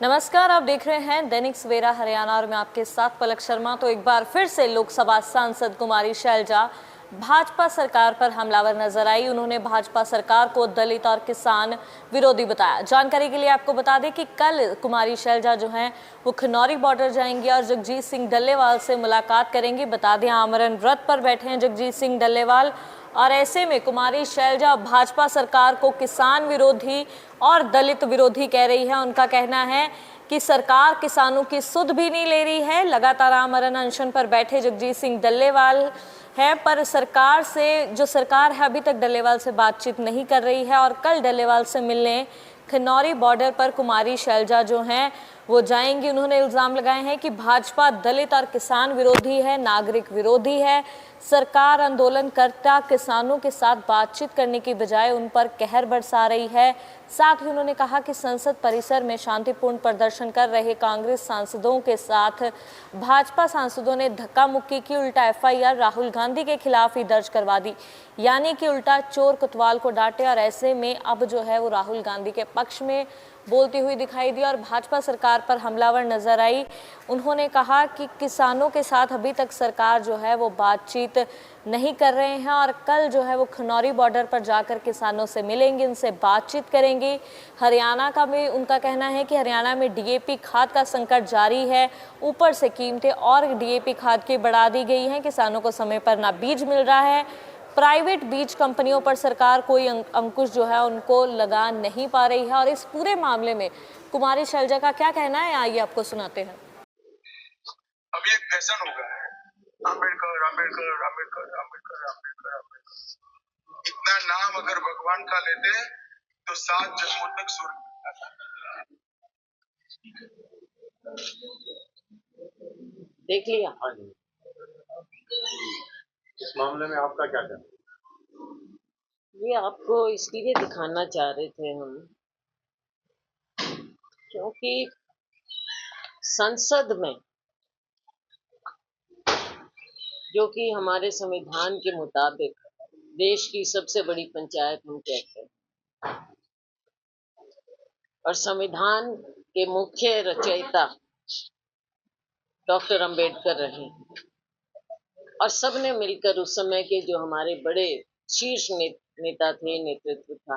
नमस्कार, आप देख रहे हैं दैनिक सवेरा हरियाणा और मैं आपके साथ पलक शर्मा। तो एक बार फिर से लोकसभा सांसद कुमारी शैलजा भाजपा सरकार पर हमलावर नजर आई। उन्होंने भाजपा सरकार को दलित और किसान विरोधी बताया। जानकारी के लिए आपको बता दें कि कल कुमारी शैलजा जो हैं वो खनौरी बॉर्डर जाएंगी और जगजीत सिंह डल्लेवाल से मुलाकात करेंगी। बता दें आमरण व्रत पर बैठे हैं जगजीत सिंह डल्लेवाल और ऐसे में कुमारी शैलजा भाजपा सरकार को किसान विरोधी और दलित विरोधी कह रही है। उनका कहना है कि सरकार किसानों की सुध भी नहीं ले रही है। लगातार आमरण अनशन पर बैठे जगजीत सिंह डल्लेवाल है, पर सरकार है अभी तक डल्लेवाल से बातचीत नहीं कर रही है और कल डल्लेवाल से मिलने खनौरी बॉर्डर पर कुमारी शैलजा जो हैं वो जाएंगी। उन्होंने इल्ज़ाम लगाए हैं कि भाजपा दलित और किसान विरोधी है, नागरिक विरोधी है। सरकार आंदोलनकर्ता किसानों के साथ बातचीत करने की बजाय उन पर कहर बरसा रही है। साथ ही उन्होंने कहा कि संसद परिसर में शांतिपूर्ण प्रदर्शन कर रहे कांग्रेस सांसदों के साथ भाजपा सांसदों ने धक्का मुक्की की। उल्टा एफआईआर राहुल गांधी के खिलाफ ही दर्ज करवा दी, यानी कि उल्टा चोर कोतवाल को डांटे। और ऐसे में अब जो है वो राहुल गांधी के पक्ष में बोलती हुई दिखाई दी और भाजपा सरकार पर हमलावर नजर आई। उन्होंने कहा कि किसानों के साथ अभी तक सरकार जो है वो बातचीत नहीं कर रहे हैं और कल जो है वो खनौरी बॉर्डर पर जाकर किसानों से मिलेंगे, उनसे बातचीत करेंगे। हरियाणा का भी उनका कहना है कि हरियाणा में डीएपी खाद का संकट जारी है, ऊपर से कीमतें और डीएपी खाद की बढ़ा दी गई हैं। किसानों को समय पर ना बीज मिल रहा है, प्राइवेट बीज कंपनियों पर सरकार कोई अंकुश जो है उनको लगा नहीं पा रही है। और इस पूरे मामले में कुमारी शैलजा का क्या कहना है, आइए आपको सुनाते हैं। अभी एक फैशन हो गया है, अम्बेडकर अम्बेडकर अम्बेडकर अम्बेडकर अम्बेडकर अम्बेडकर। इतना नाम अगर भगवान का लेते तो 7 जन्मों तक स्वर्ग देख लिया। हाँ जी, इस मामले में आपका क्या कहना है? ये आपको इसलिए दिखाना चाह रहे थे हम, क्योंकि संसद में जो कि हमारे संविधान के मुताबिक देश की सबसे बड़ी पंचायत हम कहते हैं और संविधान के मुख्य रचयिता डॉक्टर अंबेडकर रहे और सबने मिलकर उस समय के जो हमारे बड़े शीर्ष नेता थे, नेतृत्व था,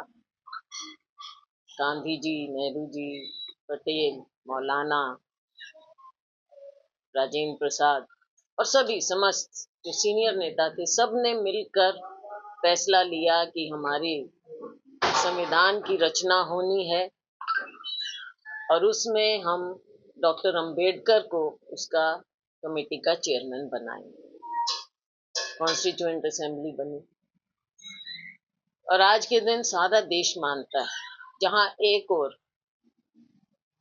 गांधी जी, नेहरू जी, पटेल, मौलाना, राजेंद्र प्रसाद और सभी समस्त जो सीनियर नेता थे, सब ने मिलकर फैसला लिया कि हमारी संविधान की रचना होनी है और उसमें हम डॉक्टर अंबेडकर को उसका कमेटी का चेयरमैन बनाएंगे। कॉन्स्टिट्यूएंट असेंबली बनी और आज के दिन सारा देश मानता है, जहां एक और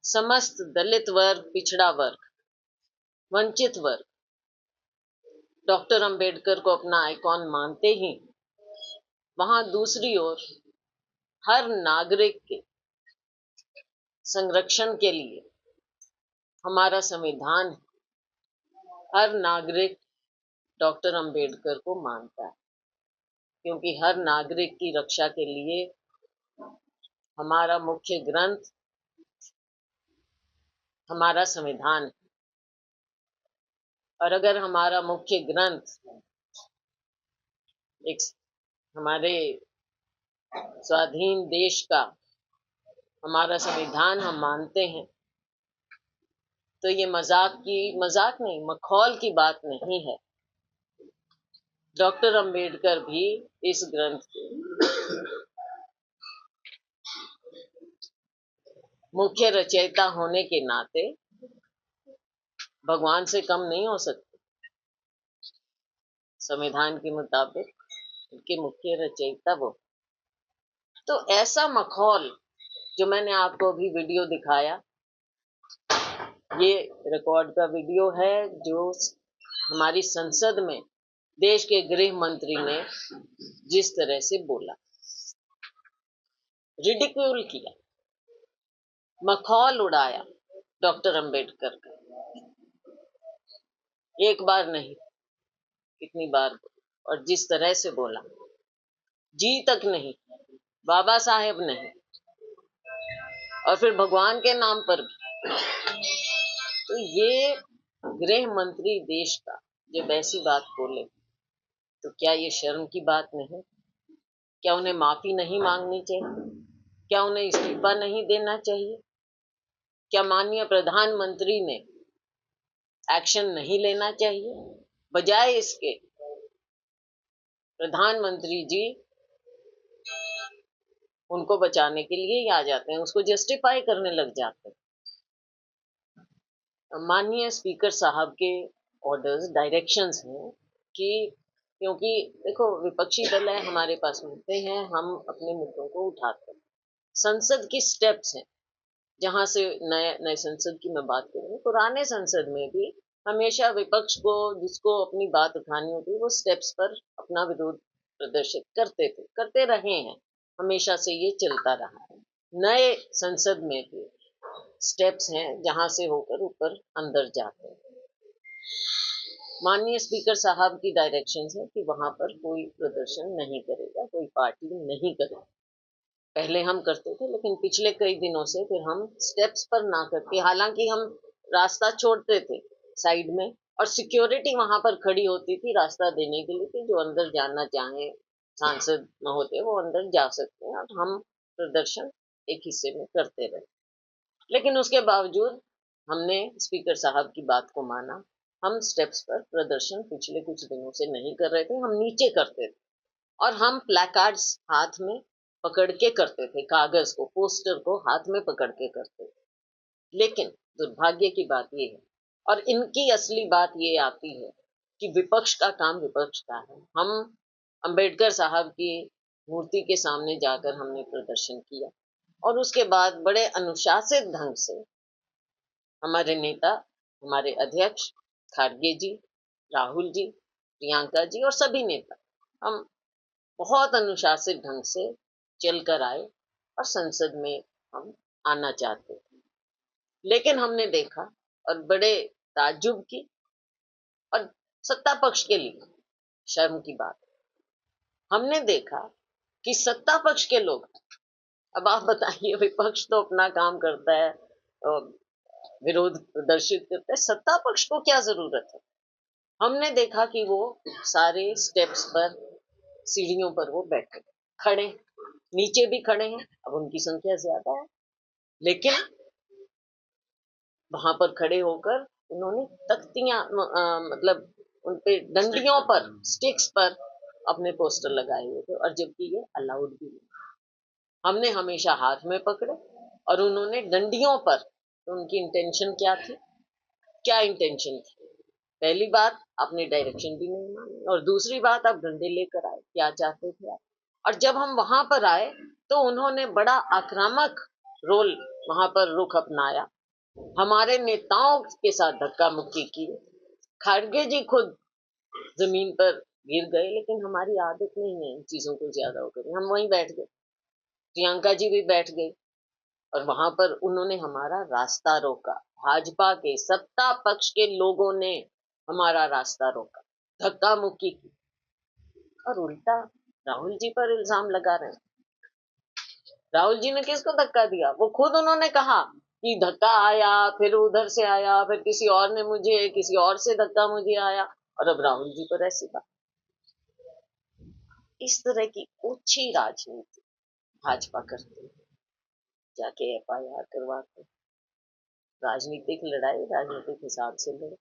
समस्त दलित वर्ग, पिछड़ा वर्ग, वंचित वर्ग डॉक्टर अंबेडकर को अपना आइकॉन मानते ही, वहां दूसरी ओर हर नागरिक के संरक्षण के लिए हमारा संविधान, हर नागरिक डॉक्टर अंबेडकर को मानता है, क्योंकि हर नागरिक की रक्षा के लिए हमारा मुख्य ग्रंथ हमारा संविधान है। और अगर हमारा मुख्य ग्रंथ एक हमारे स्वाधीन देश का हमारा संविधान हम मानते हैं, तो ये मजाक नहीं, मखौल की बात नहीं है। डॉक्टर अंबेडकर भी इस ग्रंथ के मुख्य रचयिता होने के नाते भगवान से कम नहीं हो सकते। संविधान के मुताबिक उनके मुख्य रचयिता वो। तो ऐसा मखौल जो मैंने आपको अभी वीडियो दिखाया, ये रिकॉर्ड का वीडियो है जो हमारी संसद में देश के गृह मंत्री ने जिस तरह से बोला, रिडिक्यूल किया, मखौल उड़ाया डॉक्टर अंबेडकर का। एक बार नहीं, कितनी बार, और जिस तरह से बोला, जी तक नहीं, बाबा साहेब नहीं, और फिर भगवान के नाम पर भी तो ये गृह मंत्री देश का जब ऐसी बात बोले तो क्या ये शर्म की बात नहीं? क्या उन्हें माफी नहीं मांगनी चाहिए? क्या उन्हें इस्तीफा नहीं देना चाहिए? क्या माननीय प्रधानमंत्री ने एक्शन नहीं लेना चाहिए? बजाय इसके प्रधानमंत्री जी उनको बचाने के लिए ही आ जाते हैं, उसको जस्टिफाई करने लग जाते हैं। माननीय स्पीकर साहब के ऑर्डर्स, डायरेक्शंस हैं कि क्योंकि देखो विपक्षी दल है, हमारे पास मिलते हैं, हम अपने मुद्दों को उठाते हैं। संसद की स्टेप्स हैं, जहां से नए नए संसद की मैं बात करूँ, पुराने संसद में भी हमेशा विपक्ष को जिसको अपनी बात उठानी होती वो स्टेप्स पर अपना विरोध प्रदर्शित करते थे, करते रहे हैं, हमेशा से ये चलता रहा है। नए संसद में भी स्टेप्स हैं जहां से होकर ऊपर अंदर जाते हैं। माननीय स्पीकर साहब की डायरेक्शंस है कि वहां पर कोई प्रदर्शन नहीं करेगा, कोई पार्टी नहीं करेगा। पहले हम करते थे, लेकिन पिछले कई दिनों से फिर हम स्टेप्स पर ना करके, हालांकि हम रास्ता छोड़ते थे साइड में और सिक्योरिटी वहां पर खड़ी होती थी रास्ता देने के लिए कि जो अंदर जाना चाहे सांसद महोदय वो अंदर जा सकते हैं, और हम प्रदर्शन एक हिस्से में करते रहे। लेकिन उसके बावजूद हमने स्पीकर साहब की बात को माना। हम स्टेप्स पर प्रदर्शन पिछले कुछ दिनों से नहीं कर रहे थे, हम नीचे करते थे और हम प्लैकार्ड्स हाथ में पकड़ के करते थे, कागज को, पोस्टर को हाथ में पकड़ के करते थे। लेकिन दुर्भाग्य की बात ये है, और इनकी असली बात ये आती है कि विपक्ष का काम विपक्ष का है। हम अंबेडकर साहब की मूर्ति के सामने जाकर हमने प्रदर्शन किया और उसके बाद बड़े अनुशासित ढंग से हमारे नेता, हमारे अध्यक्ष खारगे जी, राहुल जी, प्रियंका जी और सभी नेता, हम बहुत अनुशासित ढंग से चलकर आए और संसद में हम आना चाहते थे। लेकिन हमने देखा और बड़े ताज्जुब की और सत्ता पक्ष के लिए शर्म की बात, हमने देखा कि सत्ता पक्ष के लोग, अब आप बताइए, विपक्ष तो अपना काम करता है, विरोध प्रदर्शित करता है, सत्ता पक्ष को क्या जरूरत है? हमने देखा कि वो सारे स्टेप्स पर, सीढ़ियों पर वो बैठे खड़े, नीचे भी खड़े हैं, अब उनकी संख्या ज्यादा है, लेकिन वहां पर खड़े होकर उन्होंने तख्तियां मतलब उनपे डंडियों पर, स्टिक्स पर अपने पोस्टर लगाए हुए थे, और जबकि ये अलाउड भी नहीं। हमने हमेशा हाथ में पकड़े और उन्होंने डंडियों पर, तो उनकी इंटेंशन क्या थी, क्या इंटेंशन थी? पहली बात, आपने डायरेक्शन भी नहीं मानी, और दूसरी बात, आप डंडे लेकर आए, क्या चाहते थे आप? और जब हम वहां पर आए तो उन्होंने बड़ा आक्रामक रोल वहां पर रुख अपनाया, हमारे नेताओं के साथ धक्का मुक्की की। खारगे जी खुद जमीन पर गिर गए, लेकिन हमारी आदत नहीं है इन चीजों को ज्यादा होकर, हम वहीं बैठ गए, प्रियंका जी भी बैठ गई और वहां पर उन्होंने हमारा रास्ता रोका। भाजपा के सत्ता पक्ष के लोगों ने हमारा रास्ता रोका, धक्का मुक्की की, और उल्टा राहुल जी पर इल्जाम लगा रहे हैं। राहुल जी ने किसको धक्का दिया? वो खुद उन्होंने कहा कि धक्का आया, फिर उधर से आया, फिर किसी और ने मुझे, किसी और से धक्का मुझे आया, और अब राहुल जी पर ऐसी बात। इस तरह की ओछी राजनीति भाजपा करती है, जाके FIR करवाते, राजनीतिक लड़ाई राजनीतिक हिसाब से लड़े,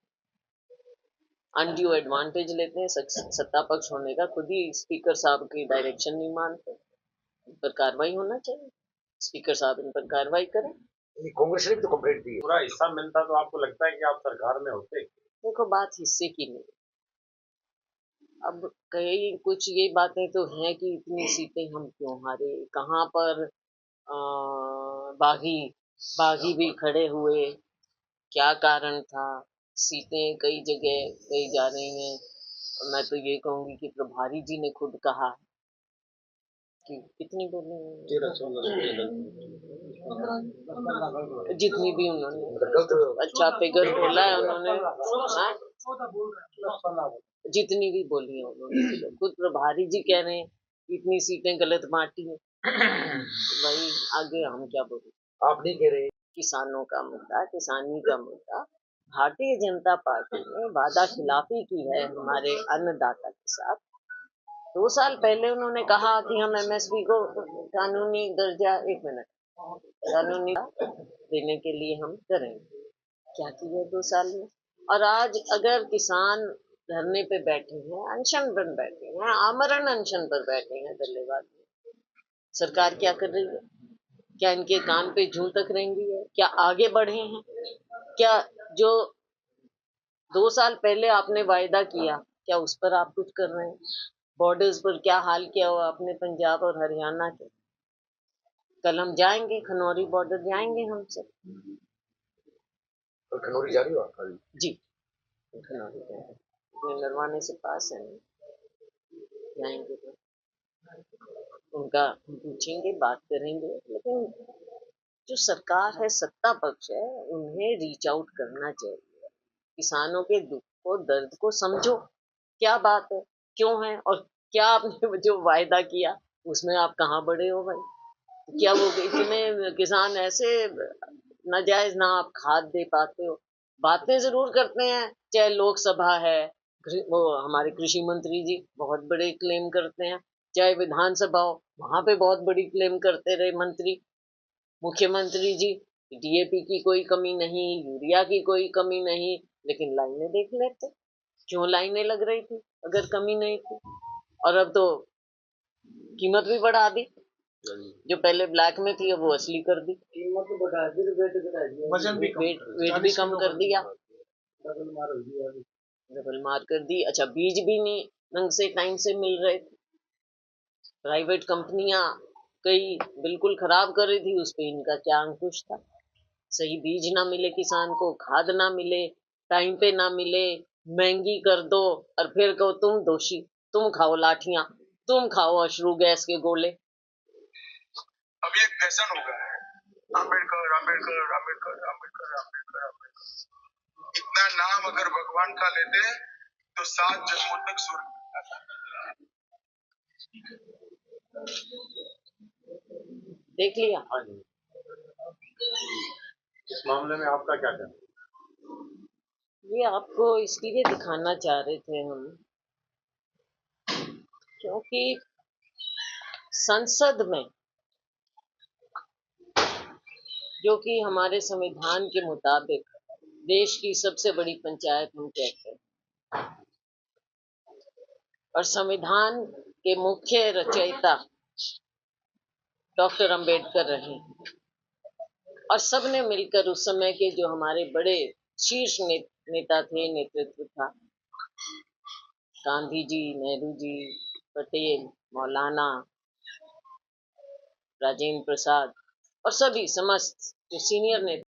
अनड्यू एडवांटेज लेते हैं सत्ता पक्ष होने का। खुद ही स्पीकर साहब की डायरेक्शन नहीं मानते, इन पर कार्रवाई होना चाहिए, स्पीकर साहब इन पर कार्रवाई करें। कांग्रेस ने भी तो कंप्लेंट दी है। पूरा हिस्सा मिलता तो आपको लगता है कि आप सरकार में होते? देखो, बात हिस्से की नहीं, अब कई कुछ ये बातें तो हैं कि इतनी सीटें हम क्यों हारे, कहाँ पर बागी बागी भी खड़े हुए, क्या कारण था, सीटें कई जगह कही जा रही हैं। मैं तो ये कहूंगी कि प्रभारी जी ने खुद कहा कि कितनी बोली, 13-16 जितनी भी उन्होंने अच्छा फिगर बोला है उन्होंने, जितनी भी बोली है उन्होंने, खुद प्रभारी जी कह रहे हैं कि इतनी सीटें गलत बांटी हैं। भाई आगे हम क्या बोले? आप नहीं कह रहे। किसानों का मुद्दा, किसानी का मुद्दा, भारतीय जनता पार्टी ने वादा खिलाफी की है हमारे अन्नदाता के साथ। 2 साल पहले उन्होंने कहा कि हम एमएसपी को कानूनी दर्जा, 1 मिनट, कानूनी देने के लिए हम करेंगे। क्या किया 2 साल में? और आज अगर किसान धरने पे बैठे हैं, अनशन पर बैठे हैं, आमरण अनशन पर बैठे हैं धन्यवाद, सरकार क्या कर रही है? क्या इनके कान पे जूं तक रेंगी है? क्या आगे बढ़े हैं? क्या जो 2 साल पहले आपने वायदा किया, क्या उस पर आप कुछ कर रहे हैं? बॉर्डर्स पर क्या हाल किया हुआ आपने पंजाब और हरियाणा के? कल हम जाएंगे, खनौरी बॉर्डर जाएंगे हम सब। तो खनौरी जा रही हो आप कल? जी, खनौरी जाएंगे, अपने नरवाने से पास है ना, जाएंगे तो उनका पूछेंगे, बात करेंगे। लेकिन जो सरकार है, सत्ता पक्ष है, उन्हें रीच आउट करना चाहिए। किसानों के दुख को, दर्द को समझो, क्या बात है, क्यों है, और क्या आपने जो वायदा किया उसमें आप कहाँ बढ़े हो भाई? क्या वो इतने किसान ऐसे नाजायज ना आप खाद दे पाते हो? बातें जरूर करते हैं, चाहे लोकसभा है, वो हमारे कृषि मंत्री जी बहुत बड़े क्लेम करते हैं, चाहे विधानसभा हो, वहां पे बहुत बड़ी क्लेम करते रहे मंत्री, मुख्यमंत्री जी, डीएपी की कोई कमी नहीं, यूरिया की कोई कमी नहीं, लेकिन लाइनें देख लेते, क्यों लाइनें लग रही थी अगर कमी नहीं थी? और अब तो कीमत भी बढ़ा दी, जो पहले ब्लैक में थी अब वो असली कर दी, कीमत तो बढ़ा दी, वेट घटा दिया, वजन भी कम वेट भी कम कर दिया, डबल मार हो गया। डबल मार कर दी। अच्छा, बीज भी नहीं ढंग से टाइम से मिल रहे थे, प्राइवेट कंपनियां कई बिल्कुल खराब कर रही थी, उस पे इनका क्या अंकुश था? सही बीज ना मिले किसान को, खाद ना मिले, टाइम पे ना मिले, महंगी कर दो, और फिर कहो तुम दोषी, तुम खाओ लाठियां, तुम खाओ अश्रु गैस के गोले। अभी एक फैशन हो गया है, अम्बेडकर अम्बेडकर अम्बेडकर अम्बेडकर अम्बेडकर अम्बेडकर। इतना नाम अगर भगवान का लेते तो 7 जन्मों तक स्वर्ग मिलता था। देख लिया? हाँ जी। इस मामले में आपका क्या कहना है? ये आपको इसलिए दिखाना चाह रहे थे हम, क्योंकि संसद में, जो कि हमारे संविधान के मुताबिक देश की सबसे बड़ी पंचायत हम कहते हैं, और संविधान के मुख्य रचयिता डॉक्टर अंबेडकर रहे, और सबने मिलकर उस समय के जो हमारे बड़े शीर्ष नेता थे, नेतृत्व था, गांधी जी, नेहरू जी, पटेल, मौलाना, राजेंद्र प्रसाद, और सभी समस्त जो सीनियर नेता